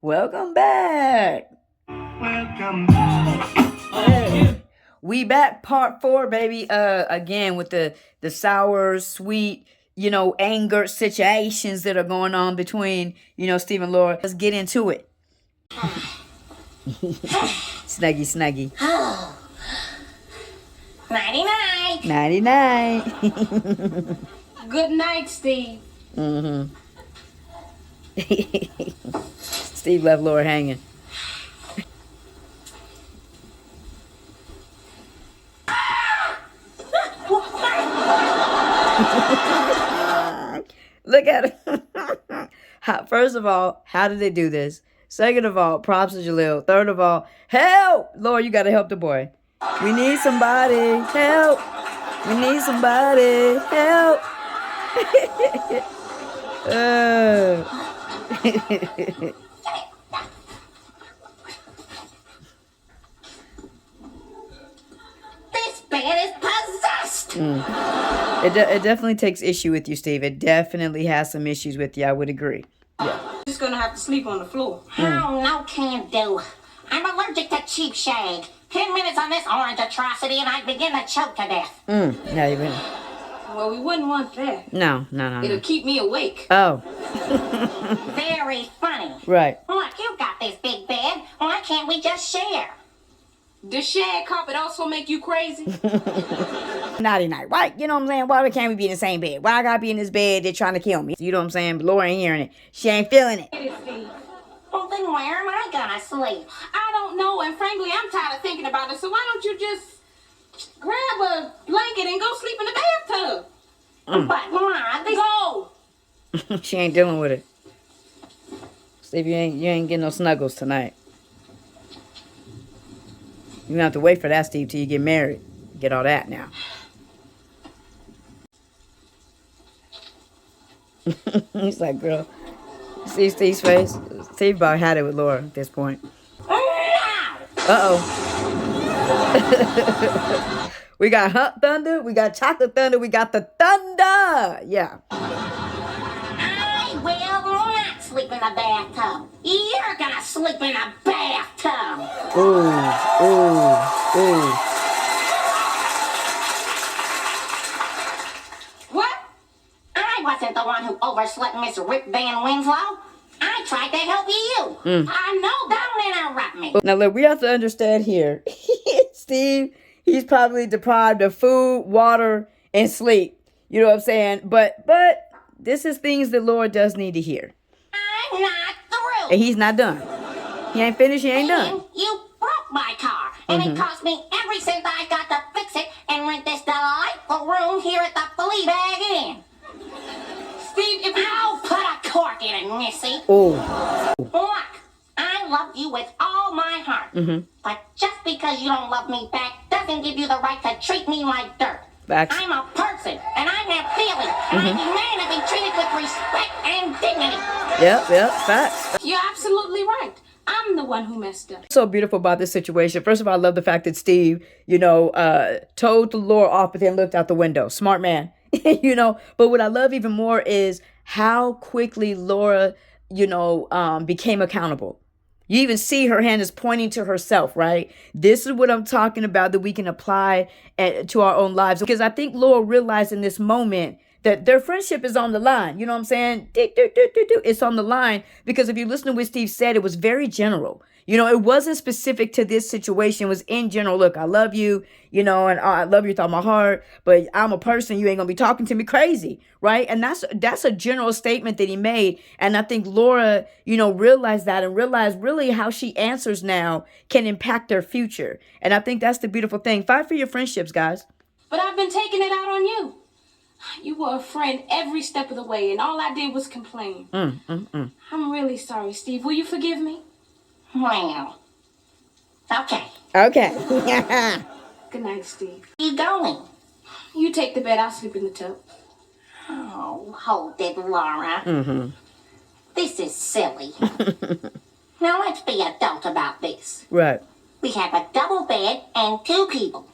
Welcome back. Welcome back. Hey. We back part 4, baby. Again with the sour, sweet, anger situations that are going on between, Steve and Laura. Let's get into it. Snuggy, snuggy. Nighty-night. Nighty-night. Good night, Steve. Mm-hmm. Steve left Laura hanging. Look at it. First of all, how did they do this? Second of all, props to Jaleel. Third of all, help! Lord, you got to help the boy. We need somebody. Help! We need somebody. Help! This bed is possessed. It definitely takes issue with you, Steve. It definitely has some issues with you. I would agree. Yeah. Just gonna have to sleep on the floor. Oh, no can do. I'm allergic to cheap shag. 10 minutes on this orange atrocity and I begin to choke to death. Now you've been. Well, we wouldn't want that. No. It'll keep me awake. Oh. Very funny. Right. Look, you got this big bed. Why can't we just share? Does shag carpet also make you crazy? Naughty night. Why? You know what I'm saying? Why can't we be in the same bed? Why I gotta be in this bed? They're trying to kill me. You know what I'm saying? But Laura ain't hearing it. She ain't feeling it. Well, then where am I gonna sleep? I don't know, and frankly, I'm tired of thinking about it, so why don't you just grab a blanket and go sleep in the bathtub? But, Ma, this... Go! She ain't dealing with it. Steve, you ain't getting no snuggles tonight. You gonna have to wait for that, Steve, till you get married. Get all that now. He's like, girl. See Steve's face? Steve about had it with Laura at this point. Uh-oh. We got hot thunder. We got chocolate thunder. We got the thunder. Yeah. I will not sleep in the bathtub. You're gonna sleep in a bathtub. Ooh. What? I wasn't the one who overslept Miss Rip Van Winslow. I tried to help you. I know. Don't interrupt me. Now, look, we have to understand here. Steve, he's probably deprived of food, water, and sleep. You know what I'm saying? But this is things that Lord does need to hear. I'm not through. And he's not done. He ain't finished. He ain't done. You broke my car, and it cost me every cent I got to fix it and rent this delightful room here at the Fleabag Inn. Steve, if I'll put a cork in it, Missy. Oh. Look, I love you with all my heart. But just because you don't love me back doesn't give you the right to treat me like dirt. Facts. I'm a person, and I have feelings, and I demand to be treated with respect and dignity. Yep, facts. you're absolutely right. I'm the one who messed up. So beautiful about this situation. First of all, I love the fact that Steve, told the Laura off, but then looked out the window. Smart man. But what I love even more is how quickly Laura, became accountable. You even see her hand is pointing to herself, right? This is what I'm talking about that we can apply to our own lives. Because I think Laura realized in this moment that their friendship is on the line. You know what I'm saying? It's on the line because if you listen to what Steve said, it was very general. It wasn't specific to this situation. It was in general. Look, I love you, and I love you with all my heart, but I'm a person. You ain't gonna be talking to me crazy, right? And that's a general statement that he made. And I think Laura, realized that and realized really how she answers now can impact their future. And I think that's the beautiful thing. Fight for your friendships, guys. But I've been taking it out on you. You were a friend every step of the way, and all I did was complain. I'm really sorry, Steve. Will you forgive me? Well, okay. Okay. Good night, Steve. You going? You take the bed. I'll sleep in the tub. Oh, hold it, Laura. This is silly. Now let's be adult about this. Right. We have a double bed and 2 people.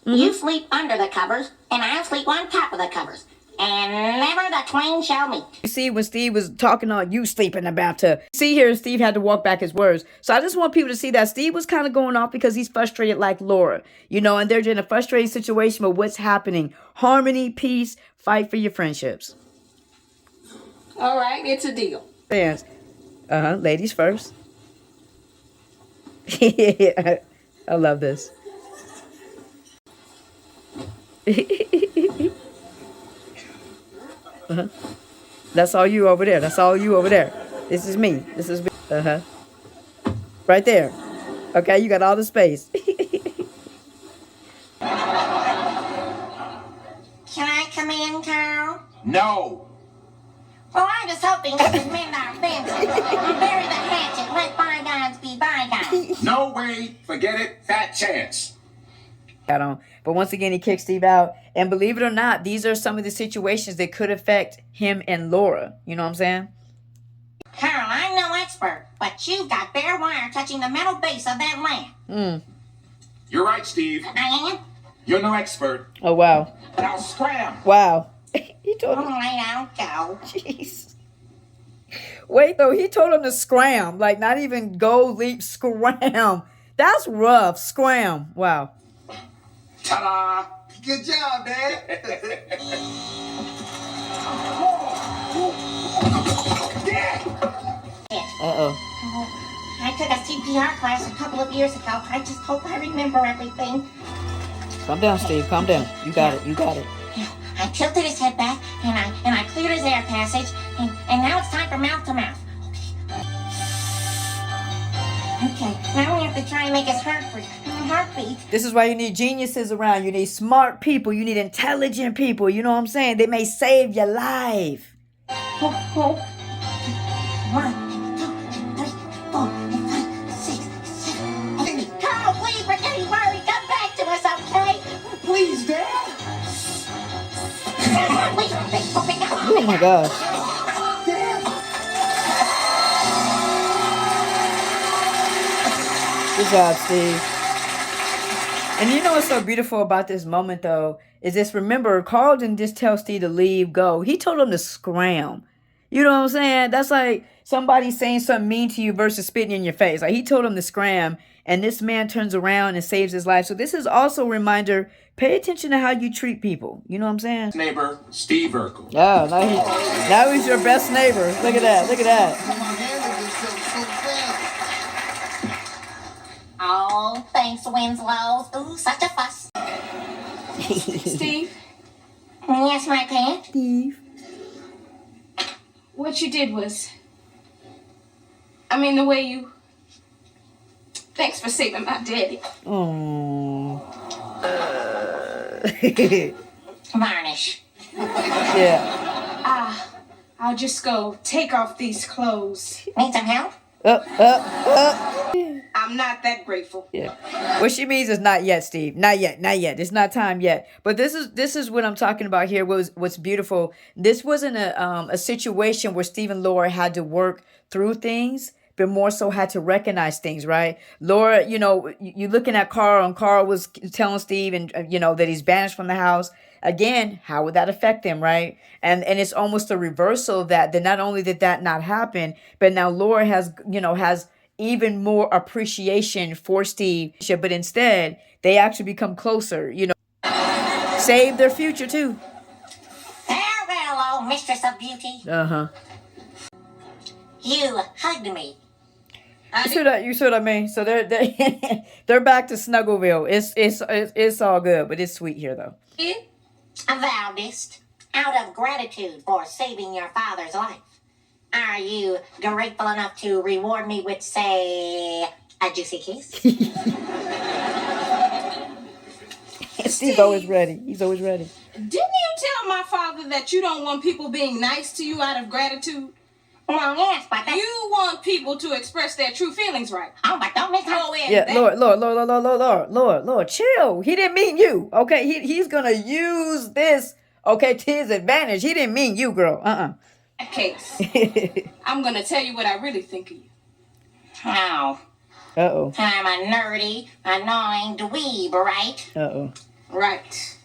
You sleep under the covers, and I'll sleep on top of the covers. and never the twain shall meet. You see, when Steve was talking on you sleeping about to see here, Steve had to walk back his words. So I just want people to see that Steve was kind of going off because he's frustrated like Laura, you know, and they're in a frustrating situation with what's happening. Harmony, peace, fight for your friendships. All right, it's a deal. Fans. Ladies first. I love this. That's all you over there. That's all you over there. This is me. This is me. Right there. Okay, you got all the space. Can I come in, Carl? No. Well, I'm just hoping we can mend our fences, bury the hatchet, let bygones be bygones. No way. Forget it. Fat chance. But once again, he kicked Steve out. And believe it or not, these are some of the situations that could affect him and Laura. You know what I'm saying? Carl, I'm no expert, but you've got bare wire touching the metal base of that lamp. You're right, Steve. I am? You're no expert. Oh, wow. Now scram. Wow. He told All him. right, I'll go. Jeez. Wait, though. He told him to scram. Like, not even go, leap, scram. That's rough. Scram. Wow. Ta-da. Good job, Dad. Uh-oh. I took a CPR class a couple of years ago. I just hope I remember everything. Calm down, Steve. Calm down. You got it. You got it. I tilted his head back, and I cleared his air passage, and now it's time for mouth to mouth. Okay, now we have to try and make his heartbeat. This is why you need geniuses around. You need smart people. You need intelligent people. You know what I'm saying? They may save your life. 1, 2, 3, 4, 5, 6, 7, 8. Carl, please, we're getting worried. Come back to us, okay? Please, Dad. Oh, my gosh. Good job, Steve. And you know what's so beautiful about this moment, though, is this, remember, Carl didn't just tell Steve to leave, go. He told him to scram. You know what I'm saying? That's like somebody saying something mean to you versus spitting in your face. Like, he told him to scram, and this man turns around and saves his life. So this is also a reminder, pay attention to how you treat people. You know what I'm saying? Neighbor, Steve Urkel. Oh, now he's your best neighbor. Look at that. Look at that. Oh, thanks, Winslow. Ooh, such a fuss. Steve, Yes, my pet? Steve. what you did was... I mean, the way you... Thanks for saving my daddy. Oh. Varnish. Yeah. I'll just go take off these clothes. Need some help? I'm not that grateful. Yeah. What she means is not yet, Steve. Not yet. Not yet. It's not time yet. But this is what I'm talking about here. What's beautiful. This wasn't a situation where Steve and Laura had to work through things, but more so had to recognize things, right? Laura, you know, you're looking at Carl, and Carl was telling Steve, and you know, that he's banished from the house. Again, how would that affect them, right? And it's almost a reversal of that. That not only did that not happen, but now Laura has even more appreciation for Steve. But instead, they actually become closer, you know. Save their future too. Farewell, oh mistress of beauty. Uh-huh. You hugged me. You see what I mean? So they're back to Snuggleville. It's all good, but it's sweet here though. Thou didst, out of gratitude for saving your father's life. Are you grateful enough to reward me with, say, a juicy kiss? Steve's always ready. He's always ready. Didn't you tell my father that you don't want people being nice to you out of gratitude? Well, yes, but that's... You want people to express their true feelings, right? Oh, but don't miss Oh, Yeah, Lord, chill. He didn't mean you, okay? He's gonna use this, okay, to his advantage. He didn't mean you, girl. That case, I'm gonna tell you what I really think of you. Oh. Uh-oh. I'm a nerdy, annoying dweeb, right? Uh-oh. Right.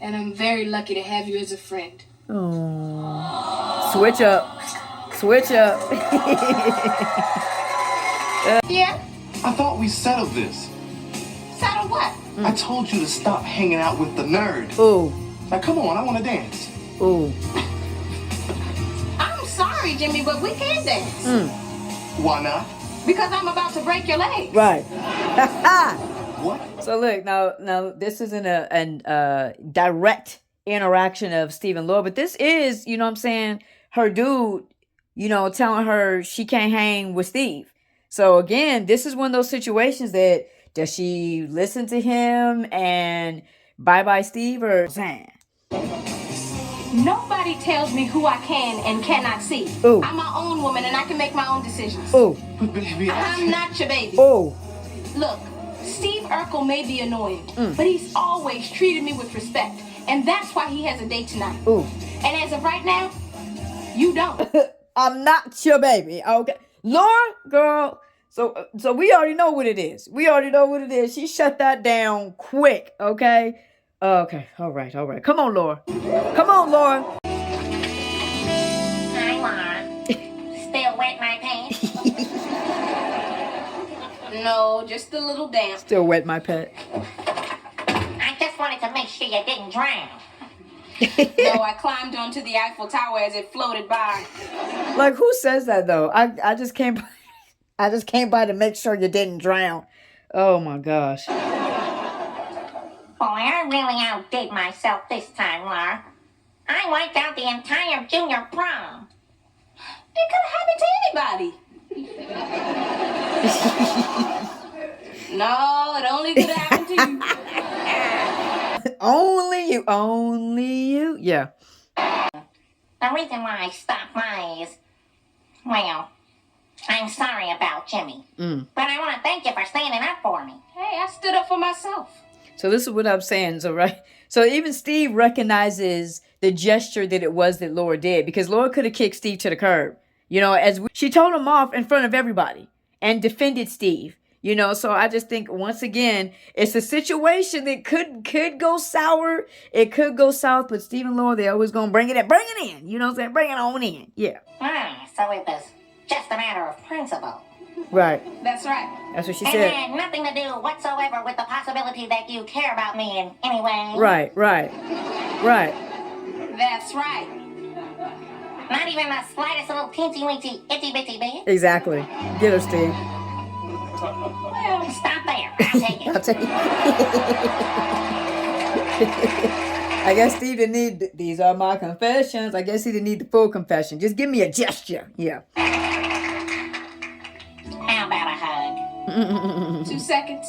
And I'm very lucky to have you as a friend. Oh. Switch up. Switch up. Yeah? I thought we settled this. Settle what? I told you to stop hanging out with the nerd. Ooh. Now come on, I want to dance. Ooh. I'm sorry, Jimmy, but we can't dance. Why not? Because I'm about to break your leg. Right. What? So look, now this isn't a direct interaction of Steve and Laura, but this is, you know what I'm saying, her dude, you know, telling her she can't hang with Steve. So again, this is one of those situations that, does she listen to him and bye-bye Steve, or Nobody tells me who I can and cannot see. Ooh. I'm my own woman and I can make my own decisions. Ooh. But baby, I'm not your baby. Ooh. Look, Steve Urkel may be annoying, but he's always treated me with respect. And that's why he has a date tonight. Ooh. And as of right now, you don't. I'm not your baby. Okay. Laura, girl. So we already know what it is. We already know what it is. She shut that down quick. Okay. Okay. All right. Come on, Laura. Come on, Laura. Hi, Laura. Still wet my pants? No, just a little damp. Still wet my pet. I just wanted to make sure you didn't drown. No, I climbed onto the Eiffel Tower as it floated by. Like, who says that though? I just came by to make sure you didn't drown. Oh my gosh. Boy, I really outdid myself this time, Laura. I wiped out the entire junior prom. It could have happened to anybody. No, it only could have happened to you. Only you. Yeah. The reason why I stopped by is, well, I'm sorry about Jimmy. But I want to thank you for standing up for me. Hey, I stood up for myself. So this is what I'm saying. So right. So even Steve recognizes the gesture that it was that Laura did, because Laura could have kicked Steve to the curb. You know, she told him off in front of everybody and defended Steve. You know, so I just think, once again, it's a situation that could go sour. It could go south, but Steve and Laura, they always going to bring it in. You know what I'm saying? Bring it on in. Yeah. So it was just a matter of principle. Right. That's right. That's what she And said. it had nothing to do whatsoever with the possibility that you care about me in any way. Right. That's right. Not even the slightest little teensy-weensy, itty-bitty bit. Exactly. Get her, Steve. Well, stop there. I'll take it. I'll tell you. I guess Steve didn't need, these are my confessions. I guess he didn't need the full confession. Just give me a gesture. Yeah. How about a hug? 2 seconds.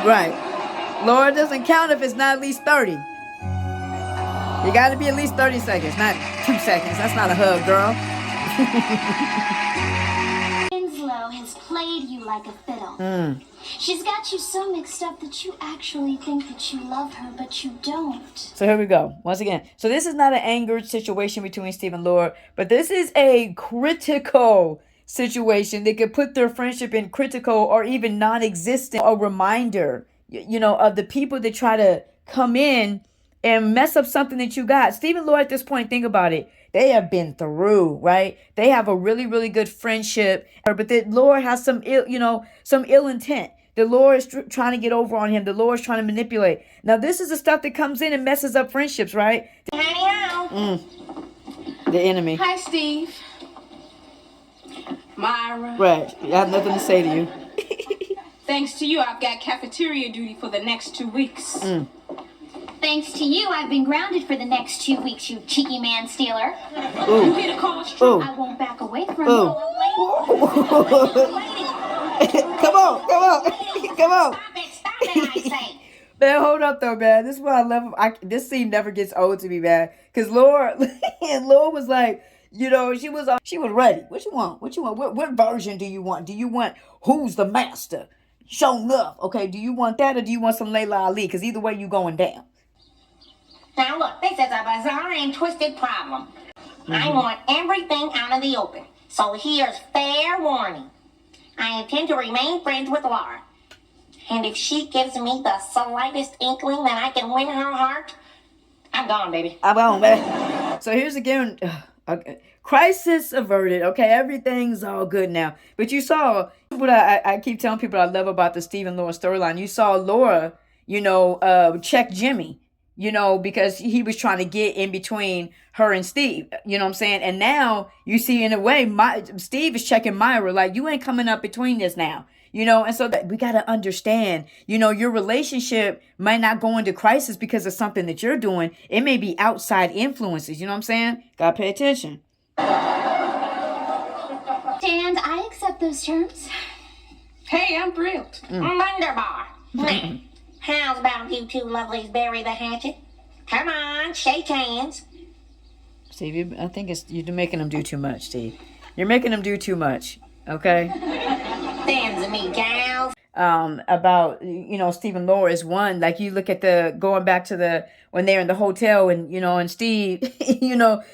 Right. Laura, doesn't count if it's not at least 30. You got to be at least 30 seconds, not 2 seconds. That's not a hug, girl. Winslow has played you like a fiddle. She's got you so mixed up that you actually think that you love her, but you don't. So here we go. Once again. So this is not an angered situation between Steve and Laura, but this is a critical situation that could put their friendship in critical or even non-existent. A reminder, you know, of the people that try to come in and mess up something that you got. Steve and Laura, at this point, think about it. They have been through, right? They have a really, really good friendship, but that Laura has some ill intent. The Laura is trying to get over on him. The Laura is trying to manipulate. Now, this is the stuff that comes in and messes up friendships, right? Anyhow. The enemy. Hi, Steve. Myra. Right. I have nothing to say to you. Thanks to you, I've got cafeteria duty for the next 2 weeks. Thanks to you, I've been grounded for the next 2 weeks, you cheeky man stealer. You hear the call strong? I won't back away from Ooh. you. Come on. Stop it, I say. Man, hold up though, man. This is what I love. This scene never gets old to me, man. Cause Laura was like, you know, she was ready. What you want? What version do you want? Do you want who's the master? Show enough. Okay, do you want that or do you want some Layla Ali? Cause either way you going down. Now look, this is a bizarre and twisted problem. I want everything out of the open. So here's fair warning. I intend to remain friends with Laura. And if she gives me the slightest inkling that I can win her heart, I'm gone, baby. I'm on, man. So here's again, okay. Crisis averted. Okay, everything's all good now. But you saw what I keep telling people I love about the Steve and Laura storyline. You saw Laura, check Jimmy, because he was trying to get in between her and Steve. You know what I'm saying? And now you see, in a way, Steve is checking Myra, like, you ain't coming up between this now. And so that we got to understand, your relationship might not go into crisis because of something that you're doing. It may be outside influences. You know what I'm saying? Got to pay attention. And I accept those terms. Hey, I'm thrilled. Wunderbar. Now, how's about you two lovelies bury the hatchet? Come on, shake hands. Steve, I think you're making them do too much, Steve. You're making them do too much. Okay? Them's me, gals. About, Steve and Laura is one. Like, you look at going back to when they're in the hotel and, and Steve,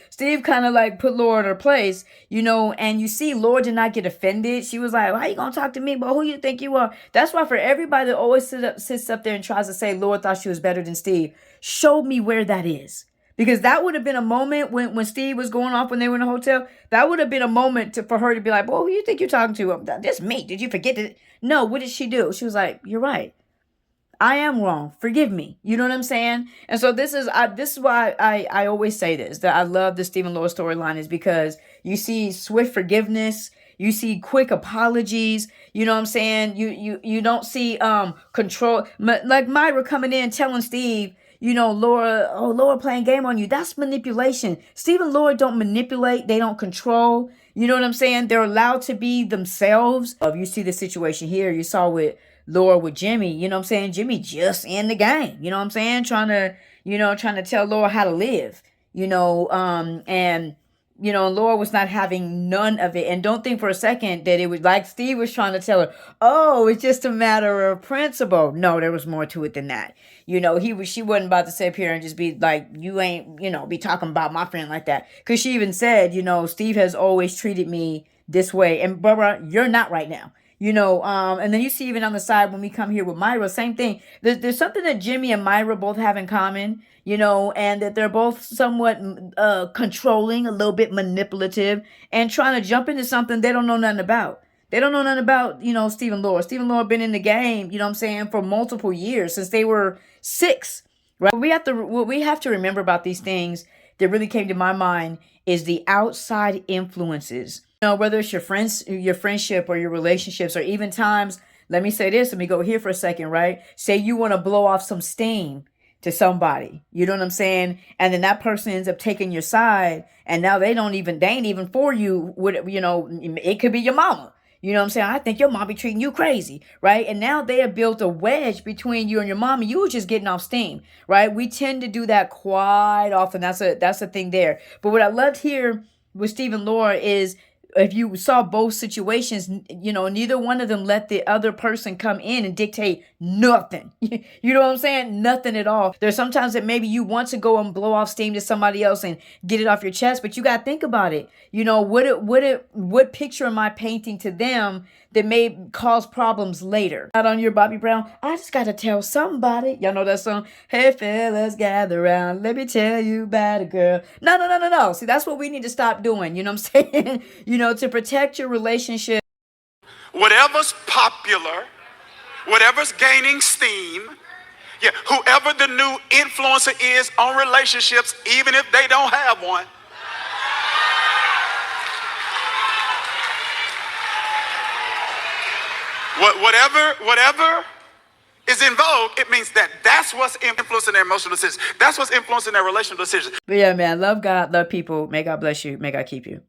Steve kind of like put Laura in her place, and you see Laura did not get offended. She was like, why you gonna talk to me about who you think you are? That's why for everybody that always sits up there and tries to say Laura thought she was better than Steve, show me where that is. Because that would have been a moment when Steve was going off when they were in the hotel. That would have been a moment for her to be like, well, who you think you're talking to? This me. Did you forget that? No, what did she do? She was like, you're right. I am wrong. Forgive me. You know what I'm saying? And so this is why I always say this, that I love the Steve and Laura storyline, is because you see swift forgiveness. You see quick apologies. You know what I'm saying? You don't see control. Like Myra coming in telling Steve, Laura playing game on you. That's manipulation. Steve and Laura don't manipulate. They don't control. You know what I'm saying? They're allowed to be themselves. You see the situation here. You saw with Laura with Jimmy. You know what I'm saying? Jimmy just in the game. You know what I'm saying? Trying to tell Laura how to live. Laura was not having none of it. And don't think for a second that it was like Steve was trying to tell her, oh, it's just a matter of principle. No, there was more to it than that. She wasn't about to sit up here and just be like, you ain't, be talking about my friend like that. Because she even said, Steve has always treated me this way. And Barbara, you're not right now. And then you see even on the side when we come here with Myra, same thing. There's something that Jimmy and Myra both have in common, and that they're both somewhat controlling, a little bit manipulative, and trying to jump into something they don't know nothing about. They don't know nothing about, Steve and Laura. Steve and Laura have been in the game, for multiple years, since they were 6. Right? What we have to remember about these things that really came to my mind is the outside influences. Whether it's your friends, your friendship, or your relationships, or even times, let me say this, let me go here for a second, right? Say you want to blow off some steam to somebody, you know what I'm saying? And then that person ends up taking your side, and now they ain't even for you. It could be your mama. You know what I'm saying? I think your mom be treating you crazy, right? And now they have built a wedge between you and your mom, and you were just getting off steam, right? We tend to do that quite often. That's a thing there. But what I loved here with Steve and Laura is, if you saw both situations, neither one of them let the other person come in and dictate nothing. You know what I'm saying? Nothing at all. There's sometimes that maybe you want to go and blow off steam to somebody else and get it off your chest, but you got to think about it. What picture am I painting to them that may cause problems later? Not on your Bobby Brown. I just got to tell somebody. Y'all know that song? Hey, fellas, gather around. Let me tell you about a girl. No. See, that's what we need to stop doing. You know what I'm saying? To protect your relationship. Whatever's popular, whatever's gaining steam, whoever the new influencer is on relationships, even if they don't have one, whatever is in vogue, it means that's what's influencing their emotional decisions. That's what's influencing their relational decisions. But yeah, man, love God, love people. May God bless you. May God keep you.